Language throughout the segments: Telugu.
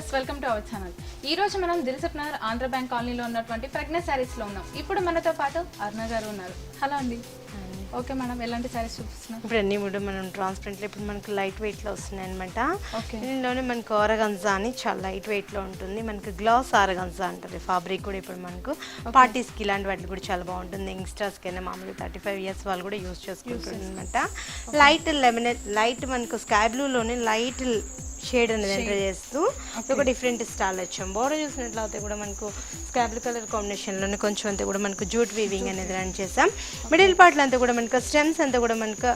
Viewers welcome to our channel. ఈ రోజు మనం దిల్సుఖ్ నగర్ ఆంధ్ర బ్యాంక్ కాలనీలో ఉన్నటువంటి ప్రజ్ఞ సారీస్ లో ఉన్నాం. ఇప్పుడు మనతో పాటు అరుణ గారు ఉన్నారు. హలో అండి. ఓకే మేడం, ఎలాంటి సారీస్ చూపిస్తున్నాం? ఇప్పుడు అన్నీ కూడా మనం ట్రాన్స్పరెంట్లో ఇప్పుడు మనకు లైట్ వెయిట్లో వస్తున్నాయి అనమాట. దీనిలోనే మనకు ఆరగంజా అని చాలా లైట్ వెయిట్లో ఉంటుంది. మనకు గ్లాస్ ఆరగంజా అంటారు. ఫ్యాబ్రిక్ కూడా ఇప్పుడు మనకు పార్టీస్కి ఇలాంటి వాటికి కూడా చాలా బాగుంటుంది. యంగ్స్టర్స్కి అయినా మామూలుగా 35 years వాళ్ళు కూడా యూజ్ చేసుకుంటుంది అనమాట. లైట్ లెమనెట్ లైట్ మనకు స్కై బ్లూలోనే లైట్ షేడ్ అనేది ఎంటర్ చేస్తూ ఒక డిఫరెంట్ స్టైల్ వచ్చాం. బోర్డర్ చూసినట్లయితే కూడా మనకు స్కై బ్లూ కలర్ కాంబినేషన్లోనే కొంచెం అంతా కూడా మనకు జూట్ వీవింగ్ అనేది రన్ చేసాం. మిడిల్ పార్ట్లో అంతా కూడా మనకు స్టెమ్స్ అంతా కూడా మనకు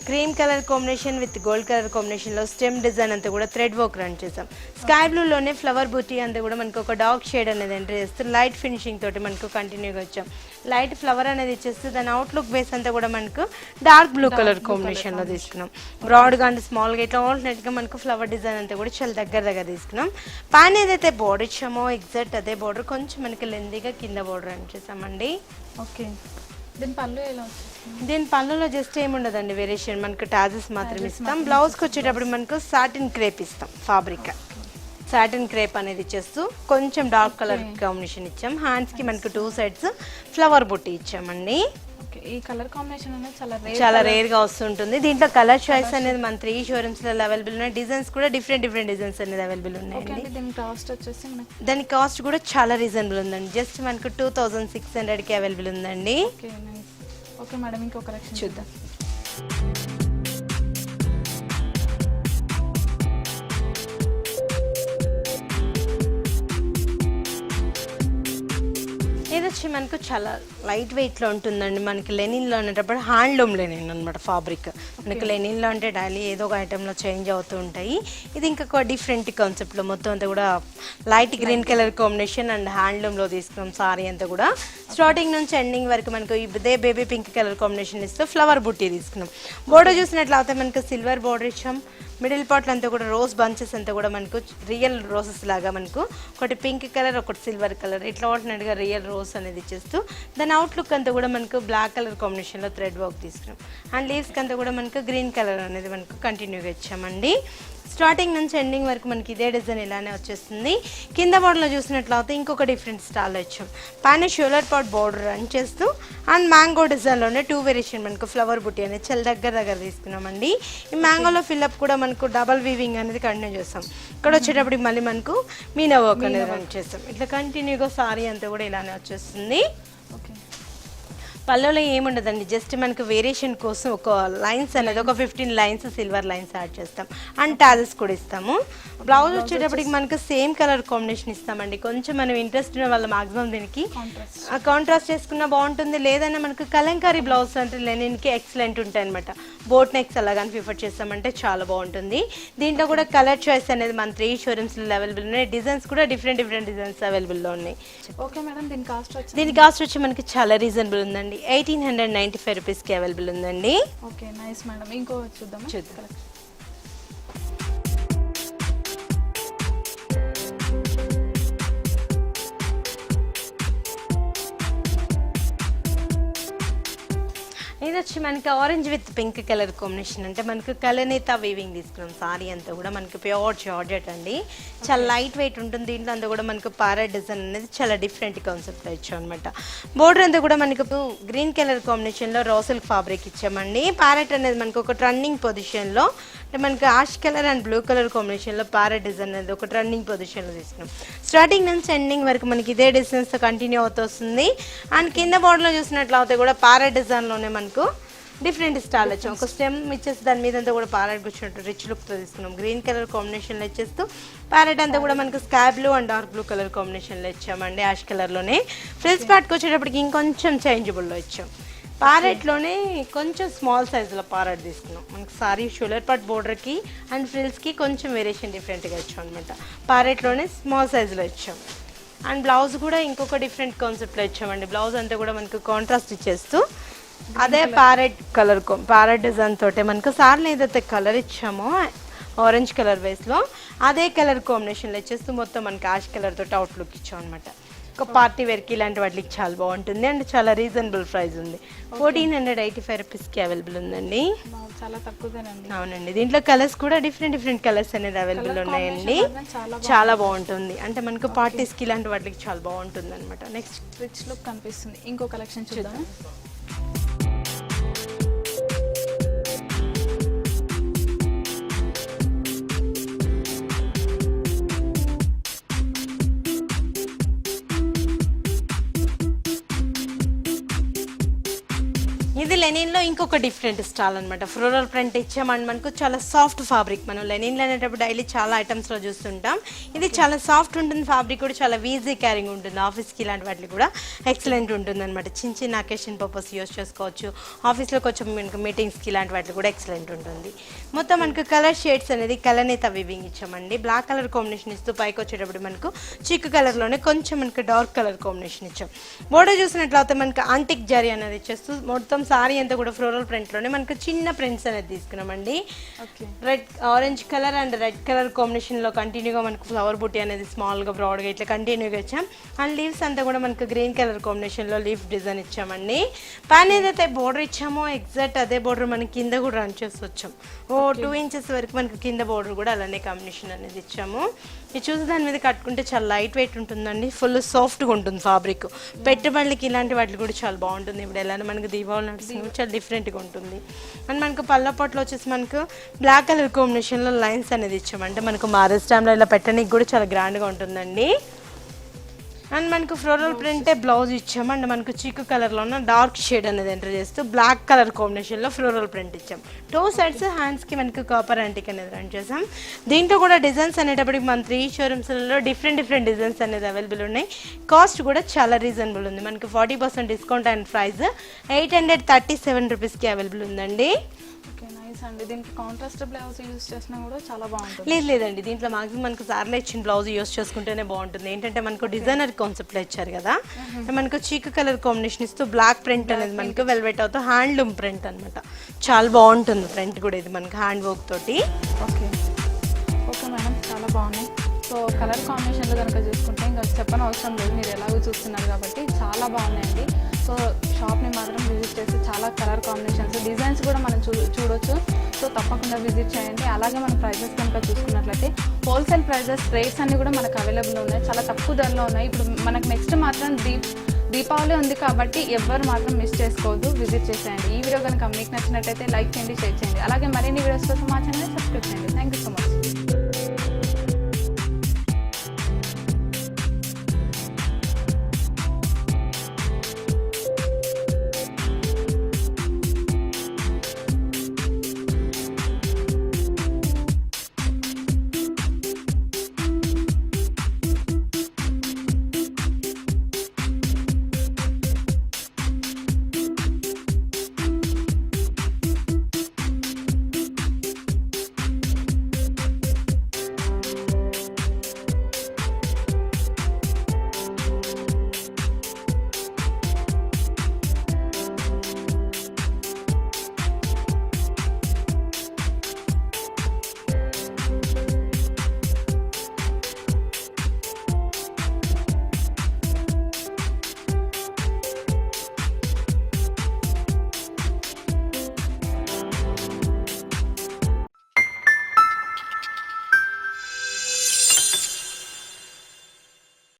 cream colour combination with gold colour కాంబినేషన్లో స్టెమ్ డిజైన్ అంతా కూడా థ్రెడ్ వర్క్ రన్ చేసాం. స్కై బ్లూలోనే ఫ్లవర్ బూటీ అంతా కూడా మనకు ఒక డార్క్ షేడ్ అనేది ఎంటర్ చేస్తూ లైట్ ఫినిషింగ్ తోటి మనకు కంటిన్యూగా వచ్చాం. లైట్ ఫ్లవర్ అనేది ఇచ్చేస్తూ దాని అవుట్లుక్ బేస్ అంతా కూడా మనకు డార్క్ బ్లూ కలర్ కాంబినేషన్లో తీసుకున్నాం. బ్రాడ్గా అండ్ స్మాల్గా ఇట్లా ఆల్టర్నేట్గా మనకు ఫ్లవర్ డిజైన్ అంతా కూడా చాలా దగ్గర తీసుకున్నాం. పైన ఏదైతే బోర్డర్ ఇచ్చామో ఎగ్జాక్ట్ అదే బోర్డర్ కొంచెం మనకి లెందీగా కింద బోర్డర్ రన్ చేసామండి. ఓకే, దీని పళ్ళు ఎలా వచ్చింది? దీని పళ్ళులో జస్ట్ ఏముండదండి వేరియేషన్, మనకు టాజెస్ మాత్రం ఇస్తాం. బ్లౌజ్కి వచ్చేటప్పుడు మనకు సాటిన్ క్రేప్ ఇస్తాం. ఫ్యాబ్రిక్ సాటిన్ క్రేప్ అనేది ఇచ్చేస్తూ కొంచెం డార్క్ కలర్ కాంబినేషన్ ఇచ్చాం. హ్యాండ్స్కి మనకు 2 sides ఫ్లవర్ బుట్టి ఇచ్చామండి. ఈ కలర్ కాంబినేషన్ అనేది చాలా రేర్ గా వస్తుంటుంది. దీంట్లో కలర్ చాయిస్ అనేది మన 3 showrooms లో అవైలబుల్ ఉన్నాయి. డిజైన్స్ కూడా డిఫరెంట్ డిజైన్స్ అనేది అవైలబుల్ ఉన్నాయండి. దీని కాస్ట్ వచ్చేసి దాని కాస్ట్ కూడా చాలా రీజనబుల్ ఉందండి. జస్ట్ మనకు 2600 కి అవైలబుల్ ఉందండి. ఓకే మేడం, ఇంకో కలెక్షన్ చూద్దాం. ఇది వచ్చి మనకు చాలా లైట్ వెయిట్లో ఉంటుందండి. మనకి లెనిన్లో అనేటప్పుడు హ్యాండ్లూమ్ లెనిన్ అనమాట. ఫ్యాబ్రిక్ మనకి లెనిన్లో అంటే డైలీ ఏదో ఒక ఐటెంలో చేంజ్ అవుతూ ఉంటాయి. ఇది ఇంకొక డిఫరెంట్ కాన్సెప్ట్లో మొత్తం అంతా కూడా light green colour combination and హ్యాండ్లూమ్లో తీసుకున్నాం. సారీ అంతా కూడా స్టార్టింగ్ నుంచి ఎండింగ్ వరకు మనకు ఇదే బేబీ పింక్ కలర్ కాంబినేషన్ ఇస్తూ ఫ్లవర్ బుట్టి తీసుకున్నాం. బోర్డర్ చూసినట్లయితే మనకు సిల్వర్ బోర్డర్ ఇచ్చాం. మిడిల్ పార్ట్లో అంతా కూడా రోజ్ బంచెస్ అంతా కూడా మనకు రియల్ రోసెస్ లాగా మనకు ఒకటి పింక్ కలర్ ఒకటి సిల్వర్ కలర్ ఇట్లా ఆల్టర్నేట్గా రియల్ రోజ్ అనేది ఇచ్చేస్తూ దాని అవుట్లుక్ అంతా కూడా మనకు బ్లాక్ కలర్ కాంబినేషన్లో థ్రెడ్ వర్క్ తీసుకున్నాం. అండ్ లీవ్స్కి అంతా కూడా మనకు గ్రీన్ కలర్ అనేది మనకు కంటిన్యూగా ఇచ్చామండి. స్టార్టింగ్ నుంచి ఎండింగ్ వరకు మనకి ఇదే డిజైన్ ఇలానే వచ్చేస్తుంది. కింద బోర్డర్లో చూసినట్లయితే ఇంకొక డిఫరెంట్ స్టైల్ వచ్చాం. పైన షోలర్ పాట్ బోర్డర్ రన్ చేస్తూ అండ్ మ్యాంగో డిజైన్లోనే 2 వేరియేషన్ మనకు ఫ్లవర్ బుట్టి అనేది చాలా దగ్గర తీసుకున్నామండి. ఈ మ్యాంగోలో ఫిల్అప్ కూడా మనకు డబల్ వీవింగ్ అనేది కంటిన్యూ చేస్తాం. ఇక్కడ వచ్చేటప్పటికి మళ్ళీ మనకు మీనా వర్క్ అనేది రన్ చేస్తాం. ఇట్లా కంటిన్యూగా సారీ అంతా కూడా ఇలానే వచ్చేస్తుంది. ఓకే, పళ్ళులో ఏముండదండి, జస్ట్ మనకు వేరియేషన్ కోసం ఒక లైన్స్ అనేది ఒక 15 lines సిల్వర్ లైన్స్ యాడ్ చేస్తాం. అండ్ టాజెస్ కూడా ఇస్తాము. బ్లౌజ్ వచ్చేటప్పటికి మనకు సేమ్ కలర్ కాంబినేషన్ ఇస్తామండి. కొంచెం మనం ఇంట్రెస్ట్ ఉన్న వాళ్ళ మాక్సిమం దీనికి కాంట్రాస్ట్ చేసుకున్న బాగుంటుంది. లేదన్నా మనకు కలంకారీ బ్లౌజ్ అంటే లెనిన్కి ఎక్సలెంట్ ఉంటాయి అనమాట. బోట్ నెక్స్ అలాగని ప్రిఫర్ చేస్తామంటే చాలా బాగుంటుంది. దీంట్లో కూడా కలర్ చాయిస్ అనేది మన 3 showrooms అవైలబుల్ ఉన్నాయి. డిజైన్స్ కూడా డిఫరెంట్ డిజైన్స్ అవైలబుల్లో ఉన్నాయి. ఓకే మేడం, దీని కాస్ట్ వచ్చి మనకి చాలా రీజనబుల్ ఉందండి. 1895 రూపీస్కి అవైలబుల్ ఉందండి. Okay, nice madam. ఇంకో చూద్దాం. ఇది వచ్చి మనకి orange with pink colour combination. అంటే మనకు కలనేత వీవింగ్ తీసుకున్నాం. సారీ అంతా కూడా మనకి ప్యూర్ జార్జెట్ అండి. చాలా లైట్ వెయిట్ ఉంటుంది. దీంట్లో అంతా కూడా మనకు ప్యారెట్ డిజైన్ అనేది చాలా డిఫరెంట్ కాన్సెప్ట్లో ఇచ్చాం అనమాట. బోర్డర్ అంతా కూడా మనకు గ్రీన్ కలర్ కాంబినేషన్లో రోసిల్క్ ఫ్యాబ్రిక్ ఇచ్చామండి. ప్యారెట్ అనేది మనకు ఒక రన్నింగ్ పొజిషన్లో అంటే మనకి ash colour and blue colour కాంబినేషన్లో ప్యారెట్ డిజైన్ అనేది ఒక రన్నింగ్ పొజిషన్లో తీసుకున్నాం. స్టార్టింగ్ నుంచి ఎండింగ్ వరకు మనకి ఇదే డిజైన్స్తో కంటిన్యూ అవుతుంది. అండ్ కింద బోర్డర్లో చూసినట్లయితే కూడా ప్యారెట్ డిజైన్లోనే మనకు డిఫరెంట్ స్టైల్ వచ్చాం. ఒక స్టెమ్ ఇచ్చేసి దాని మీద అంతా కూడా ప్యారెట్ కూర్చున్నట్టు రిచ్ లుక్తో తీసుకున్నాం. గ్రీన్ కలర్ కాంబినేషన్లో ఇచ్చేస్తూ ప్యారెట్ అంతా కూడా మనకు sky blue and dark blue colour కాంబినేషన్లో ఇచ్చామండి. యాష్ కలర్లోనే ఫ్రిల్స్ పార్ట్కి వచ్చేటప్పటికి ఇంకొంచెం చేంజబుల్లో ఇచ్చాం. ప్యారెట్లోనే కొంచెం స్మాల్ సైజులో ప్యారెట్ తీసుకున్నాం. మనకి సారీ షోలర్ పార్ట్ బోర్డర్కి అండ్ ఫ్రిల్స్కి కొంచెం వేరియేషన్ డిఫరెంట్గా ఇచ్చాం అనమాట. ప్యారెట్లోనే స్మాల్ సైజులో ఇచ్చాం. అండ్ బ్లౌజ్ కూడా ఇంకొక డిఫరెంట్ కాన్సెప్ట్లో ఇచ్చామండి. బ్లౌజ్ అంతా కూడా మనకు కాంట్రాస్ట్ ఇచ్చేస్తూ అదే ప్యారెట్ డిజైన్ తోటే మనకు సార్లు ఏదైతే కలర్ ఇచ్చామో ఆరెంజ్ కలర్ బేస్లో అదే కలర్ కాంబినేషన్లో ఇచ్చేస్తూ మొత్తం మనకి యాష్ కలర్ తోటి అవుట్లుక్ ఇచ్చాం అనమాట. ఒక పార్టీ వేర్కి ఇలాంటి వాటికి చాలా బాగుంటుంది అండ్ చాలా రీజనబుల్ ప్రైస్ ఉంది. 1485 రూపీస్కి అవైలబుల్ ఉందండి. చాలా తక్కువదేనండి. అవునండి, దీంట్లో కలర్స్ కూడా డిఫరెంట్ కలర్స్ అనేది అవైలబుల్ ఉన్నాయండి. చాలా బాగుంటుంది, అంటే మనకు పార్టీస్కి ఇలాంటి వాటికి చాలా బాగుంటుంది అనమాట. నెక్స్ట్ రిచ్ లుక్ కనిపిస్తుంది. ఇంకో కలెక్షన్ చూద్దాం. ఇది లెనిన్లో ఇంకొక డిఫరెంట్ స్టైల్ అనమాట. ఫ్లోరల్ ప్రింట్ ఇచ్చామండి. మనకు చాలా సాఫ్ట్ ఫ్యాబ్రిక్. మనం లెనిన్లో అనేటప్పుడు డైలీ చాలా ఐటమ్స్లో చూస్తుంటాం. ఇది చాలా సాఫ్ట్ ఉంటుంది, ఫ్యాబ్రిక్ కూడా చాలా ఈజీ క్యారింగ్ ఉంటుంది. ఆఫీస్కి ఇలాంటి వాటికి కూడా ఎక్సలెంట్ ఉంటుంది అనమాట. చిన్న అకేషన్ పర్పస్ యూస్ చేసుకోవచ్చు. ఆఫీస్లో కొంచెం మనకు మీటింగ్స్కి ఇలాంటి వాటికి కూడా ఎక్సలెంట్ ఉంటుంది. మొత్తం మనకు కలర్ షేడ్స్ అనేది కలనేత వీవింగ్ ఇచ్చామండి. బ్లాక్ కలర్ కాంబినేషన్ ఇస్తూ పైకి వచ్చేటప్పుడు మనకు చిక్కు కలర్లోనే కొంచెం మనకు డార్క్ కలర్ కాంబినేషన్ ఇచ్చాం. బోర్డర్ చూసినట్లయితే మనకు ఆంటిక్ జరీ అనేది ఇచ్చేస్తూ మొత్తం సారీ అంతా కూడా ఫ్లోరల్ ప్రింట్లోనే మనకు చిన్న ప్రింట్స్ అనేది తీసుకున్నామండి. Red orange colour and red colour కాంబినేషన్లో కంటిన్యూగా మనకు ఫ్లవర్ బుట్టి అనేది స్మాల్గా బ్రాడ్గా ఇట్లా కంటిన్యూగా ఇచ్చాం. అండ్ లీవ్స్ అంతా కూడా మనకు గ్రీన్ కలర్ కాంబినేషన్లో లీఫ్ డిజైన్ ఇచ్చామండి. పైన ఏదైతే బోర్డర్ ఇచ్చామో ఎగ్జాక్ట్ అదే బోర్డర్ మనకి కింద కూడా రన్ చేసి వచ్చాం. 2 ఇంచెస్ వరకు మనకు కింద బోర్డర్ కూడా అలానే కాంబినేషన్ అనేది ఇచ్చాము. ఇది చూసి దాని మీద కట్టుకుంటే చాలా లైట్ వెయిట్ ఉంటుందండి. ఫుల్ సాఫ్ట్గా ఉంటుంది ఫ్యాబ్రిక్. పెట్టుబడులకి ఇలాంటి వాటికి కూడా చాలా బాగుంటుంది. ఇప్పుడు ఎలా మనకు దీపావళి నడుస్తుంది, చాలా డిఫరెంట్గా ఉంటుంది. అండ్ మనకు పళ్ళ పొట్లు వచ్చేసి మనకు బ్లాక్ కలర్ కాంబినేషన్లో లైన్స్ అనేది ఇచ్చామంటే మనకు మ్యారేజ్ టైంలో ఇలా పెట్టడానికి కూడా చాలా గ్రాండ్గా ఉంటుందండి. అండ్ మనకు ఫ్లోరల్ ప్రింటే బ్లౌజ్ ఇచ్చాము. అండ్ మనకు చిక్కు కలర్లో ఉన్న డార్క్ షేడ్ అనేది ఎంటర్ చేస్తూ బ్లాక్ కలర్ కాంబినేషన్లో ఫ్లోరల్ ప్రింట్ ఇచ్చాం. 2 సైడ్స్ హ్యాండ్స్కి మనకు కాపర్ యాంటిక్ అనేది రన్ చేసాం. దీంట్లో కూడా డిజైన్స్ అనేటప్పటికి మన 3 షోరూమ్స్లలో డిఫరెంట్ డిజైన్స్ అనేది అవైలబుల్ ఉన్నాయి. కాస్ట్ కూడా చాలా రీజనబుల్ ఉంది. మనకు 40% డిస్కౌంట్ అండ్ ప్రైస్ 837 రూపీస్కి అవైలబుల్ ఉందండి. అండి దీనికి కాంట్రాస్ట్ బ్లౌజ్ యూస్ చేసినా కూడా చాలా బాగుంటుంది. లేదండి, దీంట్లో మాక్సిమం మనకు సార్లో ఇచ్చిన బ్లౌజ్ యూస్ చేసుకుంటేనే బాగుంటుంది. ఏంటంటే మనకు డిజైనర్ కాన్సెప్ట్లో ఇచ్చారు కదా, మనకు చీక్ కలర్ కాంబినేషన్ ఇస్తూ బ్లాక్ ప్రింట్ అనేది మనకు వెల్వెట్ అవుతూ హ్యాండ్లూమ్ ప్రింట్ అనమాట. చాలా బాగుంటుంది ప్రింట్ కూడా. ఇది మనకు హ్యాండ్ వర్క్ తోటి. ఓకే మేడం, చాలా బాగున్నాయి. సో కలర్ కాంబినేషన్లో కనుక చూసుకుంటే ఇంకా చెప్పని అవసరం లేదు, మీరు ఎలాగో చూస్తున్నారు కాబట్టి చాలా బాగున్నాయండి. సో షాప్ని మాత్రం విజిట్ చేసి చాలా కలర్ కాంబినేషన్స్ డిజైన్స్ కూడా మనం చూడొచ్చు. సో తప్పకుండా విజిట్ చేయండి. అలాగే మన ప్రైజెస్ కనుక చూసుకున్నట్లయితే హోల్సేల్ ప్రైజెస్ రేట్స్ అన్నీ కూడా మనకు అవైలబుల్ ఉన్నాయి, చాలా తక్కువ ధరలో ఉన్నాయి. ఇప్పుడు మనకు నెక్స్ట్ మాత్రం దీపావళి ఉంది కాబట్టి ఎవ్వరు మాత్రం మిస్ చేసుకోవద్దు, విజిట్ చేసేయండి. ఈ వీడియో కనుక మీకు నచ్చినట్టయితే లైక్ చేయండి, షేర్ చేయండి. అలాగే మరిన్ని వీడియోస్ కోసం మా ఛానల్ని సబ్స్క్రైబ్ చేయండి. Thank you so much.